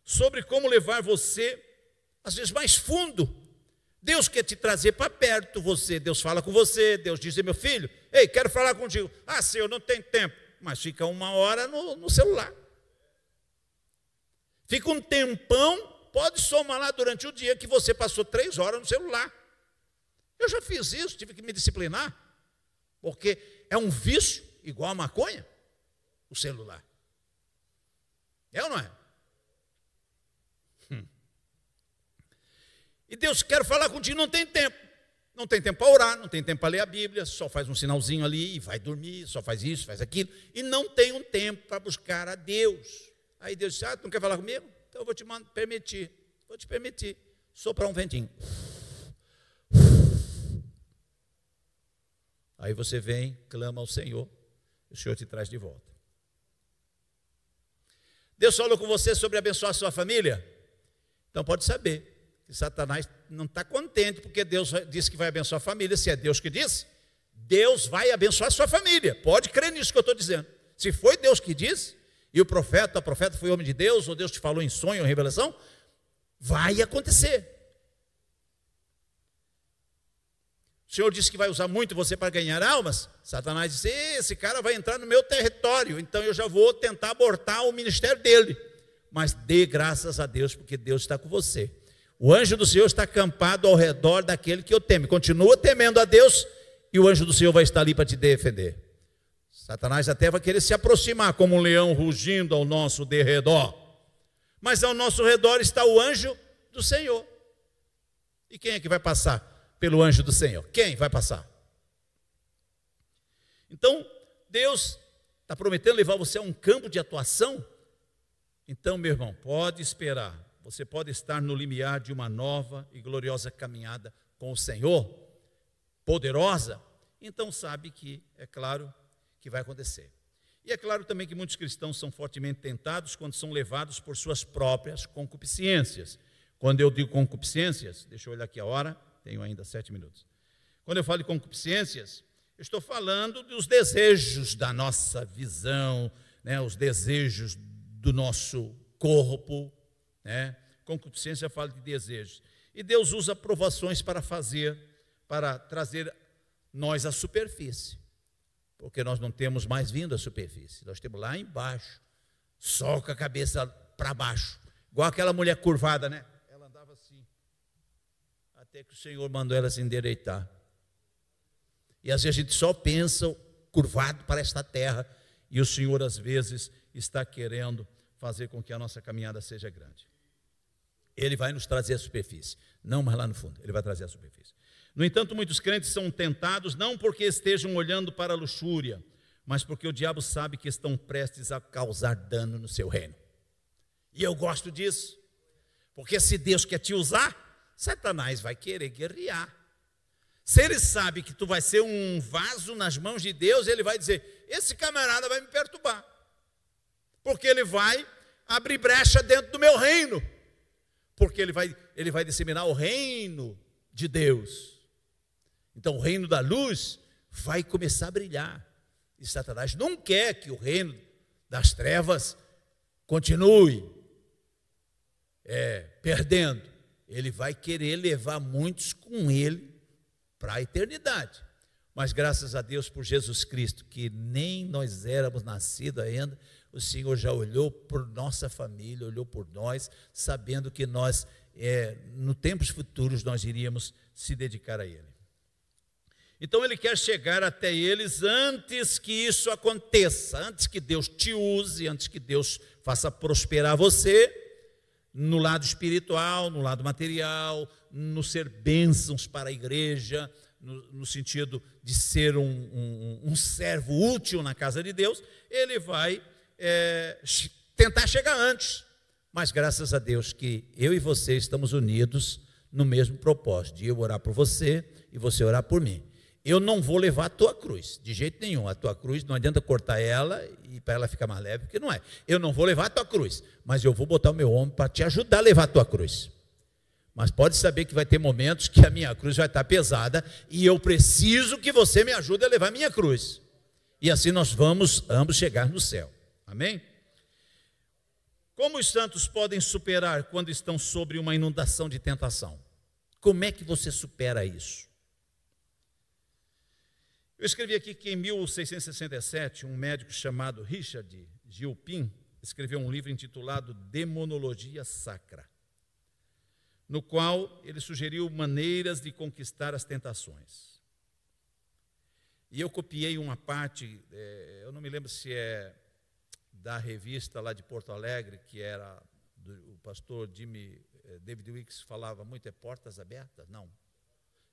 Sobre como levar você, às vezes, mais fundo. Deus quer te trazer para perto você, Deus fala com você, Deus diz, meu filho, ei, quero falar contigo. Ah, Senhor, não tem tempo, mas fica 1 hora no celular. Fica um tempão, pode somar lá durante o dia que você passou 3 horas no celular. Eu já fiz isso, tive que me disciplinar, porque é um vício igual a maconha, o celular. É ou não é? E Deus quer falar contigo, não tem tempo. Não tem tempo para orar, não tem tempo para ler a Bíblia, só faz um sinalzinho ali e vai dormir, só faz isso, faz aquilo. E não tem um tempo para buscar a Deus. Aí Deus diz, tu não quer falar comigo? Então eu vou te permitir. Vou te permitir. Soprar um ventinho. Aí você vem, clama ao Senhor, o Senhor te traz de volta. Deus falou com você sobre abençoar a sua família? Então pode saber que Satanás não está contente, porque Deus disse que vai abençoar a família. Se é Deus que disse, Deus vai abençoar a sua família. Pode crer nisso que eu estou dizendo. Se foi Deus que disse, e a profeta foi homem de Deus, ou Deus te falou em sonho ou em revelação, vai acontecer. O Senhor disse que vai usar muito você para ganhar almas. Satanás disse, esse cara vai entrar no meu território, então eu já vou tentar abortar o ministério dele. Mas dê graças a Deus, porque Deus está com você. O anjo do Senhor está acampado ao redor daquele que o teme. Continua temendo a Deus, e o anjo do Senhor vai estar ali para te defender. Satanás até vai querer se aproximar como um leão rugindo ao nosso derredor. Mas ao nosso redor está o anjo do Senhor. E quem é que vai passar pelo anjo do Senhor? Quem vai passar? Então, Deus está prometendo levar você a um campo de atuação. Então, meu irmão, pode esperar. Você pode estar no limiar de uma nova e gloriosa caminhada com o Senhor, poderosa. Então sabe que, é claro, que vai acontecer. E é claro também que muitos cristãos são fortemente tentados quando são levados por suas próprias concupiscências. Quando eu digo concupiscências, deixa eu olhar aqui a hora, tenho ainda 7 minutos. Quando eu falo de concupiscências, eu estou falando dos desejos da nossa visão, né, os desejos do nosso corpo, né? Concupiscência fala de desejos. E Deus usa provações para trazer nós à superfície. Porque nós não temos mais vindo à superfície. Nós temos lá embaixo, só com a cabeça para baixo. Igual aquela mulher curvada, né? Ela andava assim, até que o Senhor mandou ela se endireitar. E às vezes a gente só pensa curvado para esta terra, e o Senhor às vezes está querendo fazer com que a nossa caminhada seja grande. Ele vai nos trazer a superfície, não mais lá no fundo, ele vai trazer a superfície. No entanto, muitos crentes são tentados não porque estejam olhando para a luxúria, mas porque o diabo sabe que estão prestes a causar dano no seu reino. E eu gosto disso, porque se Deus quer te usar, Satanás vai querer guerrear. Se ele sabe que tu vai ser um vaso nas mãos de Deus, ele vai dizer, esse camarada vai me perturbar, porque ele vai abrir brecha dentro do meu reino, porque ele vai disseminar o reino de Deus. Então o reino da luz vai começar a brilhar, e Satanás não quer que o reino das trevas continue perdendo. Ele vai querer levar muitos com ele para a eternidade. Mas graças a Deus por Jesus Cristo, que nem nós éramos nascidos ainda, o Senhor já olhou por nossa família, olhou por nós, sabendo que nós, no tempos futuros, nós iríamos se dedicar a Ele. Então Ele quer chegar até eles antes que isso aconteça, antes que Deus te use, antes que Deus faça prosperar você, no lado espiritual, no lado material, no ser bênçãos para a igreja, no sentido de ser um servo útil na casa de Deus. Ele vai tentar chegar antes, mas graças a Deus que eu e você estamos unidos no mesmo propósito, de eu orar por você e você orar por mim. eu não vou levar a tua cruz, de jeito nenhum. A tua cruz não adianta cortar ela e para ela ficar mais leve, porque não é. Eu não vou levar a tua cruz, mas eu vou botar o meu ombro para te ajudar a levar a tua cruz. Mas pode saber que vai ter momentos que a minha cruz vai estar pesada e eu preciso que você me ajude a levar a minha cruz. E assim nós vamos ambos chegar no céu. Amém? Como os santos podem superar quando estão sobre uma inundação de tentação? Como é que você supera isso? Eu escrevi aqui que em 1667, um médico chamado Richard Gilpin escreveu um livro intitulado Demonologia Sacra, no qual ele sugeriu maneiras de conquistar as tentações. E eu copiei uma parte, eu não me lembro se é da revista lá de Porto Alegre, que era o pastor David Wicks falava muito, Portas Abertas? Não.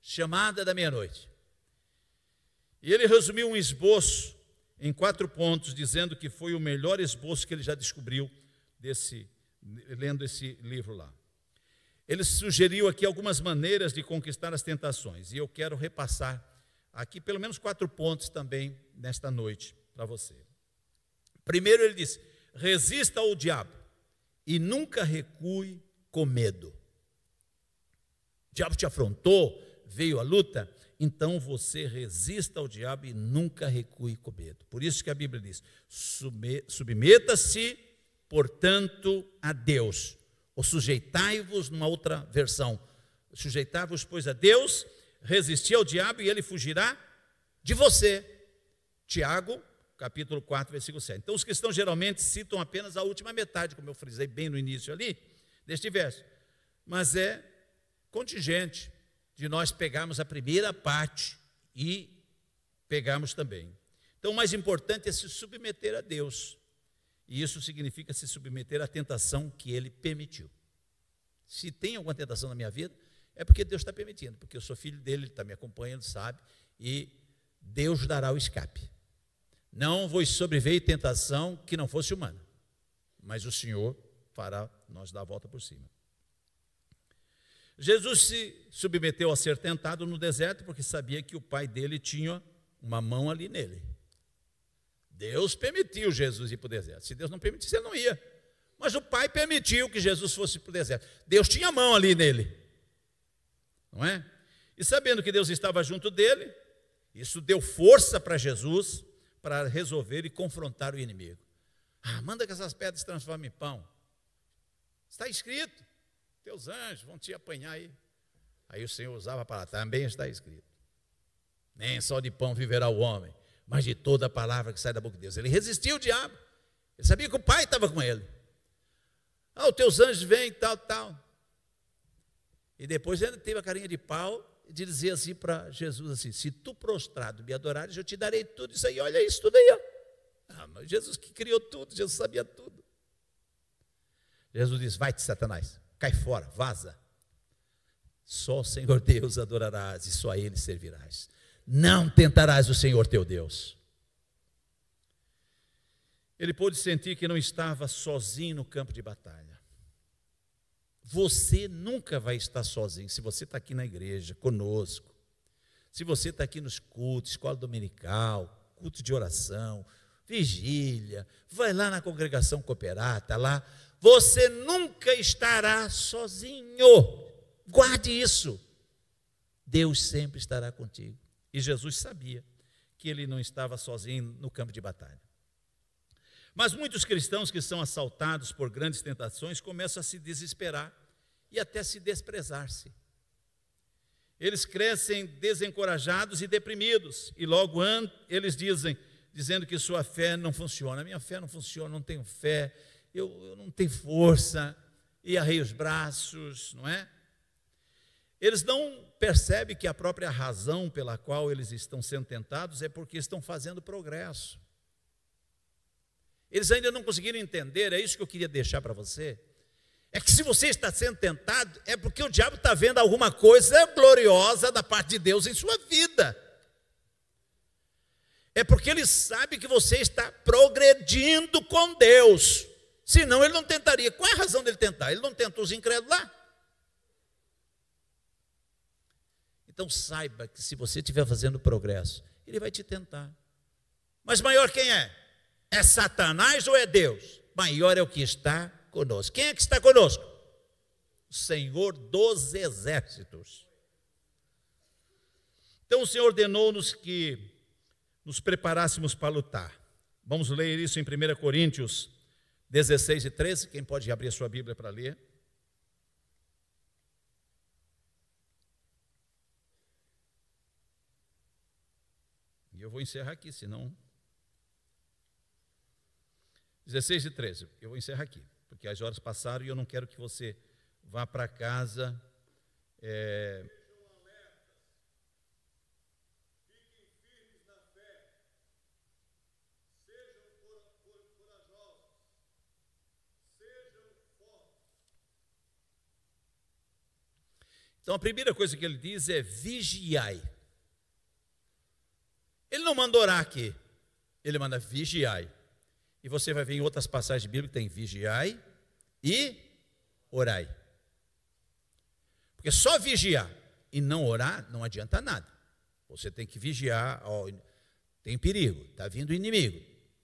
Chamada da Meia-Noite. E ele resumiu um esboço em 4 pontos, dizendo que foi o melhor esboço que ele já descobriu lendo esse livro lá. Ele sugeriu aqui algumas maneiras de conquistar as tentações, e eu quero repassar aqui pelo menos 4 pontos também nesta noite para você. Primeiro ele disse, resista ao diabo e nunca recue com medo. O diabo te afrontou, veio a luta, então você resista ao diabo e nunca recue com medo. Por isso que a Bíblia diz, submeta-se, portanto, a Deus. Ou sujeitai-vos, numa outra versão, sujeitai-vos, pois, a Deus, resistir ao diabo e ele fugirá de você. Tiago, capítulo 4, versículo 7. Então, os cristãos geralmente citam apenas a última metade, como eu frisei bem no início ali, deste verso. Mas é contingente de nós pegarmos a primeira parte e pegarmos também. Então, o mais importante é se submeter a Deus. E isso significa se submeter à tentação que Ele permitiu. Se tem alguma tentação na minha vida, é porque Deus está permitindo, porque eu sou filho dele, Ele está me acompanhando, sabe, e Deus dará o escape. Não vos sobreveio tentação que não fosse humana, mas o Senhor fará nós dar a volta por cima. Jesus se submeteu a ser tentado no deserto porque sabia que o pai dele tinha uma mão ali nele. Deus permitiu Jesus ir para o deserto. Se Deus não permitisse, ele não ia. Mas o pai permitiu que Jesus fosse para o deserto. Deus tinha a mão ali nele. Não é? E sabendo que Deus estava junto dele, isso deu força para Jesus para resolver e confrontar o inimigo. Manda que essas pedras se transformem em pão. Está escrito. Teus anjos vão te apanhar aí. Aí o Senhor usava a palavra, também está escrito. Nem só de pão viverá o homem, mas de toda a palavra que sai da boca de Deus. Ele resistiu o diabo. Ele sabia que o pai estava com ele. Os teus anjos vêm, tal. E depois ele teve a carinha de pau de dizer assim para Jesus assim, se tu prostrado me adorares, eu te darei tudo isso aí. Olha isso tudo aí. Ó. Mas Jesus que criou tudo, Jesus sabia tudo. Jesus disse, vai-te, Satanás. Cai fora, vaza. Só o Senhor Deus adorarás e só a Ele servirás. Não tentarás o Senhor teu Deus. Ele pôde sentir que não estava sozinho no campo de batalha. Você nunca vai estar sozinho. Se você está aqui na igreja conosco, se você está aqui nos cultos, escola dominical, culto de oração, vigília, vai lá na congregação cooperata, lá, você nunca estará sozinho. Guarde isso. Deus sempre estará contigo. E Jesus sabia que ele não estava sozinho no campo de batalha. Mas muitos cristãos que são assaltados por grandes tentações começam a se desesperar e até se desprezar-se. Eles crescem desencorajados e deprimidos. E logo eles dizendo que sua fé não funciona. Minha fé não funciona, não tenho fé. Eu não tenho força, e arrei os braços, não é? Eles não percebem que a própria razão pela qual eles estão sendo tentados é porque estão fazendo progresso. Eles ainda não conseguiram entender, é isso que eu queria deixar para você, é que se você está sendo tentado, é porque o diabo está vendo alguma coisa gloriosa da parte de Deus em sua vida. É porque ele sabe que você está progredindo com Deus. Senão ele não tentaria. Qual é a razão dele tentar? Ele não tentou os incrédulos lá. Então saiba que se você estiver fazendo progresso, ele vai te tentar. Mas maior quem é? É Satanás ou é Deus? Maior é o que está conosco. Quem é que está conosco? O Senhor dos exércitos. Então o Senhor ordenou-nos que nos preparássemos para lutar. Vamos ler isso em 1 Coríntios 16 e 13. Quem pode abrir a sua Bíblia para ler? E eu vou encerrar aqui, senão... 16 e 13, eu vou encerrar aqui, porque as horas passaram e eu não quero que você vá para casa... Então a primeira coisa que ele diz é vigiai. Ele não manda orar aqui, ele manda vigiai. E você vai ver em outras passagens bíblicas que tem vigiai e orai. Porque só vigiar e não orar não adianta nada. Você tem que vigiar, ó, tem perigo, está vindo o inimigo,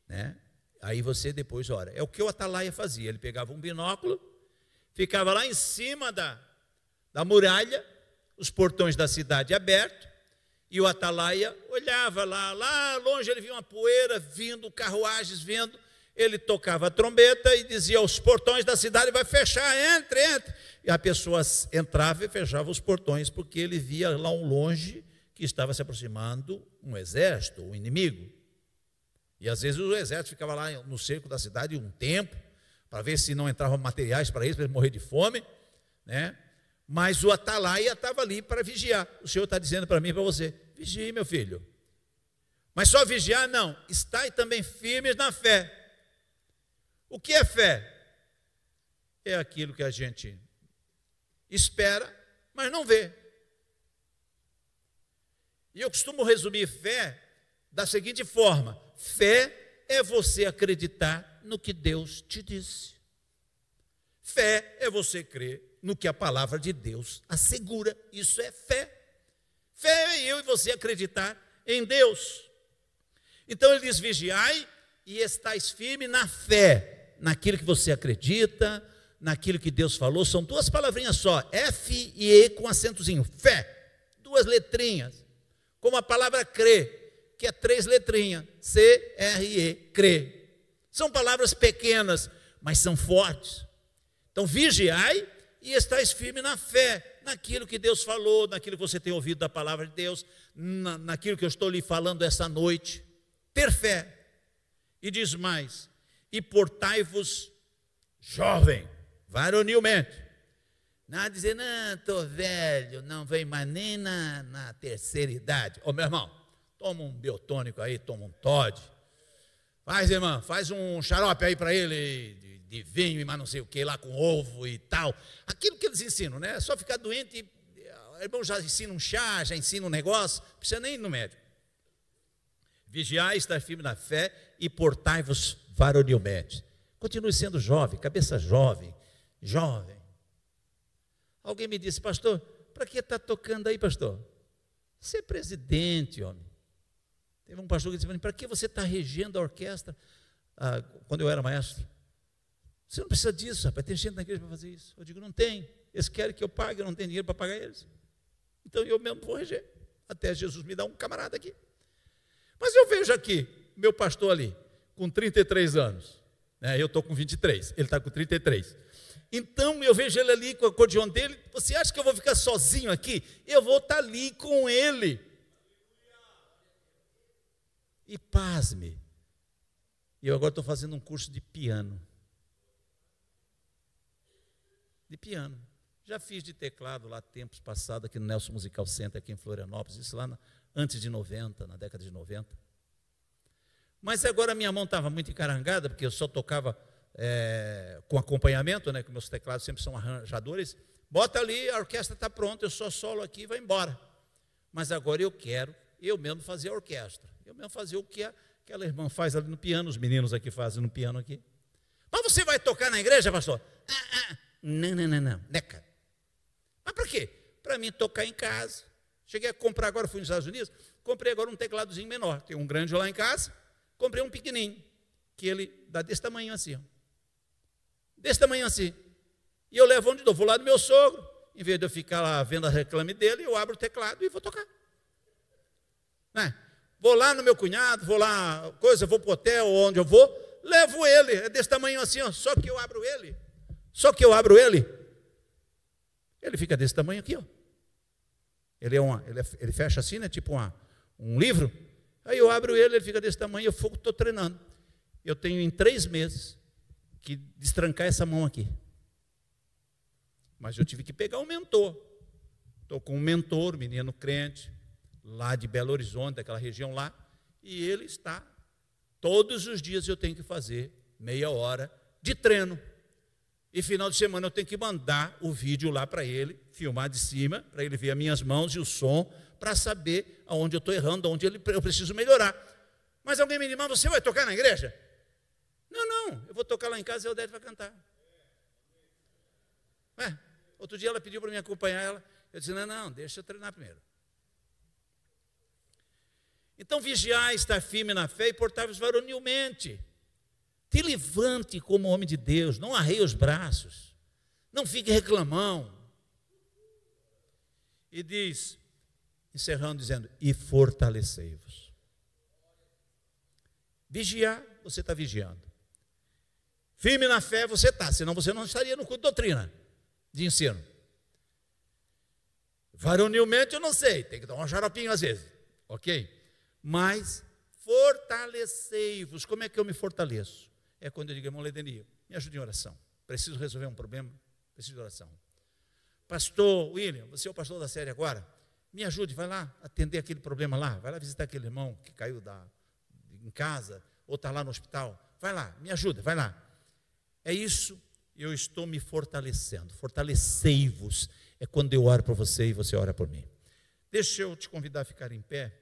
né? Aí você depois ora. É o que o Atalaia fazia, ele pegava um binóculo, ficava lá em cima da muralha, os portões da cidade abertos, e o Atalaia olhava lá longe, ele via uma poeira vindo, carruagens vindo, ele tocava a trombeta e dizia aos portões da cidade, vai fechar, entre. E a pessoa entrava e fechava os portões, porque ele via lá longe que estava se aproximando um exército, um inimigo. E às vezes o exército ficava lá no cerco da cidade um tempo, para ver se não entravam materiais para eles morrer de fome, né? Mas o Atalaia estava ali para vigiar. O Senhor está dizendo para mim e para você, vigie, meu filho. Mas só vigiar não, estai também firmes na fé. O que é fé? É aquilo que a gente espera, mas não vê. E eu costumo resumir fé da seguinte forma: fé é você acreditar no que Deus te disse. Fé é você crer no que a palavra de Deus assegura. Isso é fé. Fé é eu e você acreditar em Deus. Então ele diz, vigiai e estais firme na fé, naquilo que você acredita, naquilo que Deus falou. São duas palavrinhas só, F e E com acentozinho, fé, duas letrinhas, como a palavra crer, que é três letrinhas, C-R-E, crer. São palavras pequenas, mas são fortes. Então vigiai e estais firme na fé, naquilo que Deus falou, naquilo que você tem ouvido da palavra de Deus, naquilo que eu estou lhe falando essa noite. Ter fé. E diz mais, e portai-vos jovem, varonilmente. Nada de dizer, não, estou velho, não vem mais nem na terceira idade. Ô meu irmão, toma um biotônico aí, toma um Todd. Faz, irmão, faz um xarope aí para ele, de vinho e mais não sei o que lá, com ovo e tal. Aquilo que eles ensinam, né? É só ficar doente, o irmão já ensina um chá, já ensina um negócio, não precisa nem ir no médico. Vigiai, estar firme na fé e portai-vos varonilmente. Continue sendo jovem, cabeça jovem, jovem. Alguém me disse, pastor, para que está tocando aí, pastor? Você é presidente, homem. Teve um pastor que disse, para que você está regendo a orquestra? Quando eu era maestro. Você não precisa disso, rapaz, tem gente na igreja para fazer isso. Eu digo, não tem. Eles querem que eu pague, eu não tenho dinheiro para pagar eles. Então eu mesmo vou reger. Até Jesus me dá um camarada aqui. Mas eu vejo aqui, meu pastor ali, com 33 anos, né? Eu estou com 23, ele está com 33. Então eu vejo ele ali com o acordeão dele, você acha que eu vou ficar sozinho aqui? Eu vou estar ali com ele. E pasme, eu agora estou fazendo um curso de piano. De piano. Já fiz de teclado lá tempos passados, aqui no Nelson Musical Center, aqui em Florianópolis, isso lá antes de 90, na década de 90. Mas agora minha mão estava muito encarangada, porque eu só tocava com acompanhamento, né, que meus teclados sempre são arranjadores. Bota ali, a orquestra está pronta, eu só solo aqui e vai embora. Mas agora eu quero, eu mesmo fazer a orquestra. Eu mesmo fazer o que aquela irmã faz ali no piano, os meninos aqui fazem no piano aqui. Mas você vai tocar na igreja, pastor? Não, neca. Mas para quê? Para mim tocar em casa, Cheguei a comprar agora, fui nos Estados Unidos, comprei agora um tecladozinho menor. Tem um grande lá em casa, comprei um pequenininho, que ele dá desse tamanho assim, ó. Desse tamanho assim. E eu levo onde eu vou lá do meu sogro, em vez de eu ficar lá vendo a reclame dele, eu abro o teclado e vou tocar. Né? Vou lá no meu cunhado, vou lá, vou para o hotel, onde eu vou, levo ele, é desse tamanho assim, ó, só que eu abro ele, ele fica desse tamanho aqui, ó. Ele fecha assim, né, tipo um livro, aí eu abro ele fica desse tamanho, eu estou treinando. Eu tenho em 3 meses que destrancar essa mão aqui. Mas eu tive que pegar um mentor. Estou com um mentor, menino crente, lá de Belo Horizonte, daquela região lá, e ele está, todos os dias eu tenho que fazer meia hora de treino. E final de semana eu tenho que mandar o vídeo lá para ele, filmar de cima, para ele ver as minhas mãos e o som, para saber aonde eu estou errando, aonde eu preciso melhorar. Mas alguém me diz, mas você vai tocar na igreja? Não, eu vou tocar lá em casa e o Odete vai cantar. Outro dia ela pediu para me acompanhar ela, eu disse, não, deixa eu treinar primeiro. Então, vigiai, estar firme na fé e portai-vos varonilmente. Te levante como homem de Deus, não arreie os braços, não fique reclamão. E diz, encerrando, dizendo, e fortalecei-vos. Vigiar, você está vigiando. Firme na fé, você está, senão você não estaria no culto de doutrina, de ensino. Varonilmente, eu não sei, tem que dar um xaropinho às vezes, ok? Mas fortalecei-vos. Como é que eu me fortaleço? É quando eu digo, irmão Ledenir, me ajude em oração. Preciso resolver um problema, preciso de oração. Pastor William, você é o pastor da série agora, me ajude, vai lá atender aquele problema lá, vai lá visitar aquele irmão que caiu em casa, ou está lá no hospital, vai lá, me ajuda, vai lá. É isso, eu estou me fortalecendo. Fortalecei-vos, é quando eu oro por você e você ora por mim. Deixa eu te convidar a ficar em pé.